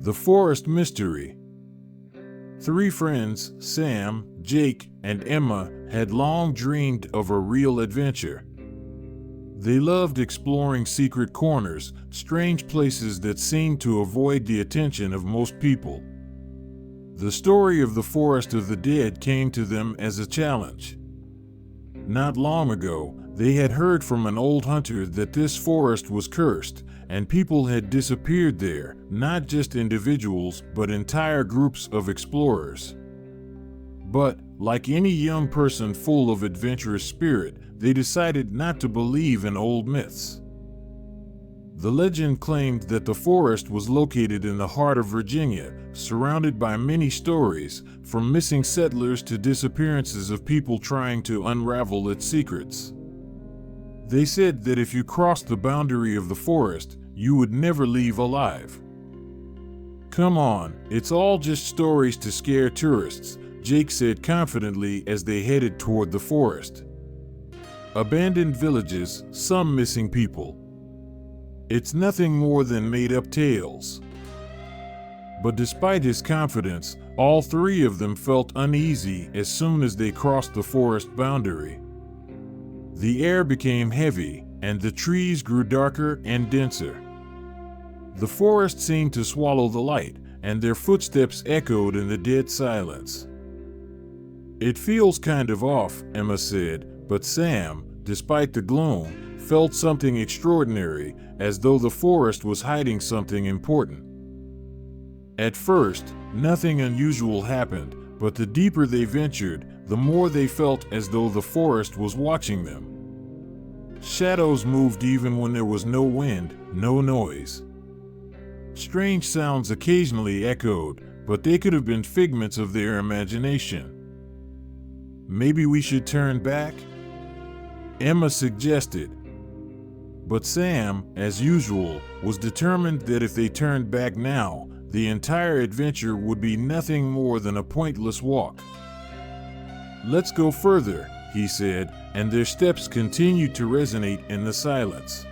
The Forest Mystery. Three friends, Sam, Jake, and Emma, had long dreamed of a real adventure. They loved exploring secret corners, strange places that seemed to avoid the attention of most people. The story of the Forest of the Dead came to them as a challenge. Not long ago, they had heard from an old hunter that this forest was cursed, and people had disappeared there, not just individuals, but entire groups of explorers. But, like any young person full of adventurous spirit, they decided not to believe in old myths. The legend claimed that the forest was located in the heart of Virginia, surrounded by many stories, from missing settlers to disappearances of people trying to unravel its secrets. They said that if you crossed the boundary of the forest, you would never leave alive. "Come on, it's all just stories to scare tourists," Jake said confidently as they headed toward the forest. "Abandoned villages, some missing people. It's nothing more than made-up tales." But despite his confidence, all three of them felt uneasy as soon as they crossed the forest boundary. The air became heavy, and the trees grew darker and denser. The forest seemed to swallow the light, and their footsteps echoed in the dead silence. "It feels kind of off," Emma said, but Sam, despite the gloom, felt something extraordinary, as though the forest was hiding something important. At first, nothing unusual happened, but the deeper they ventured, the more they felt as though the forest was watching them. Shadows moved even when there was no wind, no noise. Strange sounds occasionally echoed, but they could have been figments of their imagination. "Maybe we should turn back?" Emma suggested. But Sam, as usual, was determined that if they turned back now, the entire adventure would be nothing more than a pointless walk. "Let's go further," he said, and their steps continued to resonate in the silence.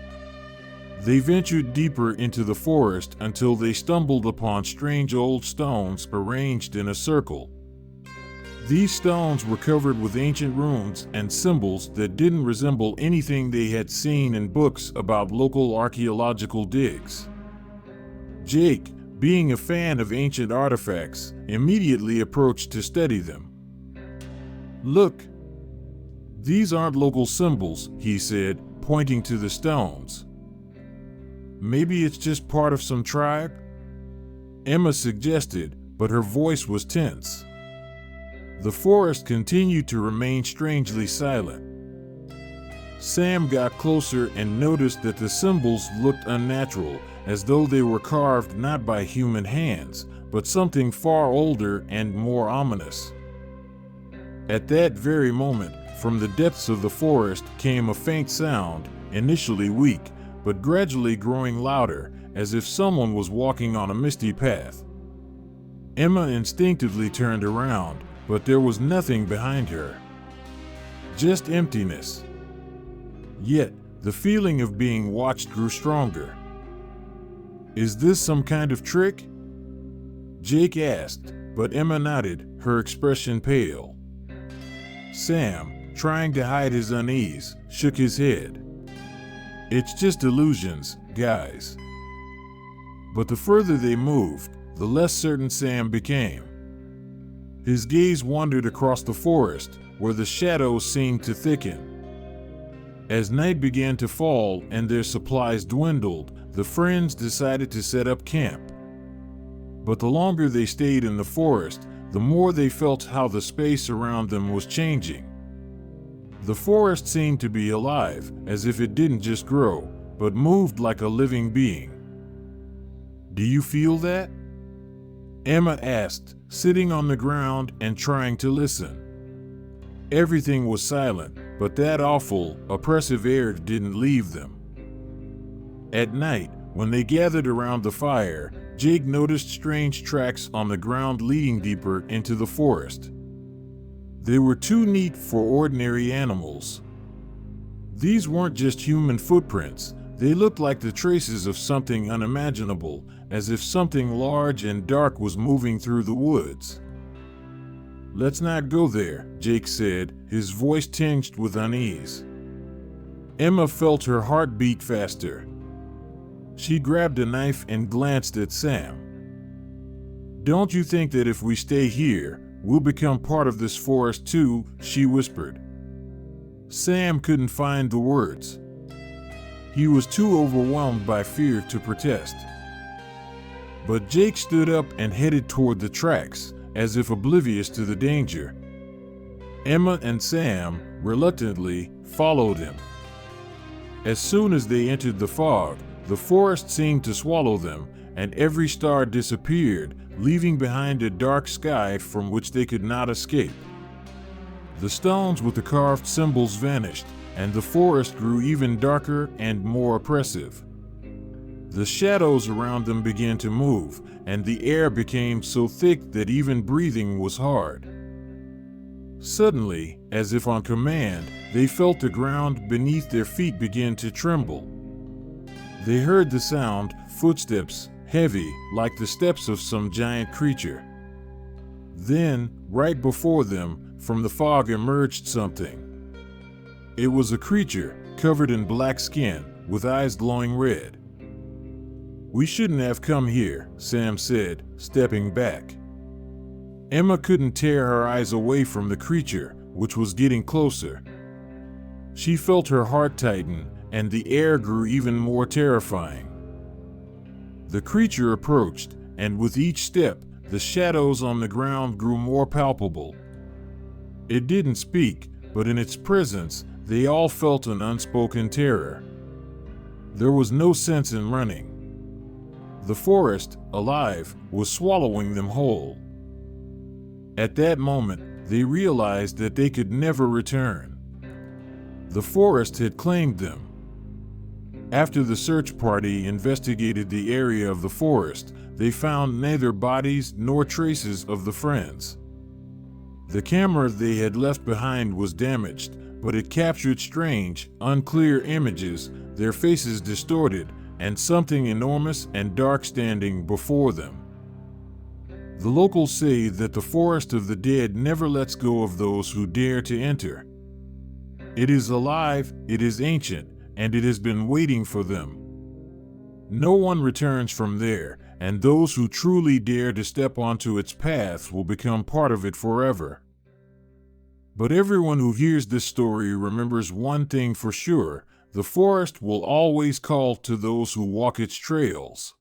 They ventured deeper into the forest until they stumbled upon strange old stones arranged in a circle. These stones were covered with ancient runes and symbols that didn't resemble anything they had seen in books about local archaeological digs. Jake, being a fan of ancient artifacts, immediately approached to study them. "Look, these aren't local symbols," he said, pointing to the stones. "Maybe it's just part of some tribe?" Emma suggested, but her voice was tense. The forest continued to remain strangely silent. Sam got closer and noticed that the symbols looked unnatural, as though they were carved not by human hands, but something far older and more ominous. At that very moment, from the depths of the forest came a faint sound, initially weak, but gradually growing louder, as if someone was walking on a misty path. Emma instinctively turned around, but there was nothing behind her. Just emptiness. Yet, the feeling of being watched grew stronger. "Is this some kind of trick?" Jake asked, but Emma nodded, her expression pale. Sam, trying to hide his unease, shook his head. "It's just illusions, guys." But the further they moved, the less certain Sam became. His gaze wandered across the forest, where the shadows seemed to thicken. As night began to fall and their supplies dwindled, the friends decided to set up camp. But the longer they stayed in the forest, the more they felt how the space around them was changing. The forest seemed to be alive, as if it didn't just grow, but moved like a living being. "Do you feel that?" Emma asked, sitting on the ground and trying to listen. Everything was silent, but that awful, oppressive air didn't leave them. At night, when they gathered around the fire, Jake noticed strange tracks on the ground leading deeper into the forest. They were too neat for ordinary animals. These weren't just human footprints, they looked like the traces of something unimaginable, as if something large and dark was moving through the woods. "Let's not go there," Jake said, his voice tinged with unease. Emma felt her heart beat faster. She grabbed a knife and glanced at Sam. "Don't you think that if we stay here, we'll become part of this forest too?" she whispered. Sam couldn't find the words. He was too overwhelmed by fear to protest. But Jake stood up and headed toward the tracks, as if oblivious to the danger. Emma and Sam, reluctantly, followed him. As soon as they entered the fog, the forest seemed to swallow them, and every star disappeared, leaving behind a dark sky from which they could not escape. The stones with the carved symbols vanished, and the forest grew even darker and more oppressive. The shadows around them began to move, and the air became so thick that even breathing was hard. Suddenly, as if on command, they felt the ground beneath their feet begin to tremble. They heard the sound, footsteps, heavy, like the steps of some giant creature. Then, right before them, from the fog emerged something. It was a creature, covered in black skin, with eyes glowing red. "We shouldn't have come here," Sam said, stepping back. Emma couldn't tear her eyes away from the creature, which was getting closer. She felt her heart tighten, and the air grew even more terrifying. The creature approached, and with each step, the shadows on the ground grew more palpable. It didn't speak, but in its presence, they all felt an unspoken terror. There was no sense in running. The forest, alive, was swallowing them whole. At that moment, they realized that they could never return. The forest had claimed them. After the search party investigated the area of the forest, they found neither bodies nor traces of the friends. The camera they had left behind was damaged, but it captured strange, unclear images, their faces distorted, and something enormous and dark standing before them. The locals say that the forest of the dead never lets go of those who dare to enter. It is alive, it is ancient, and it has been waiting for them. No one returns from there, and those who truly dare to step onto its path will become part of it forever. But everyone who hears this story remembers one thing for sure: the forest will always call to those who walk its trails.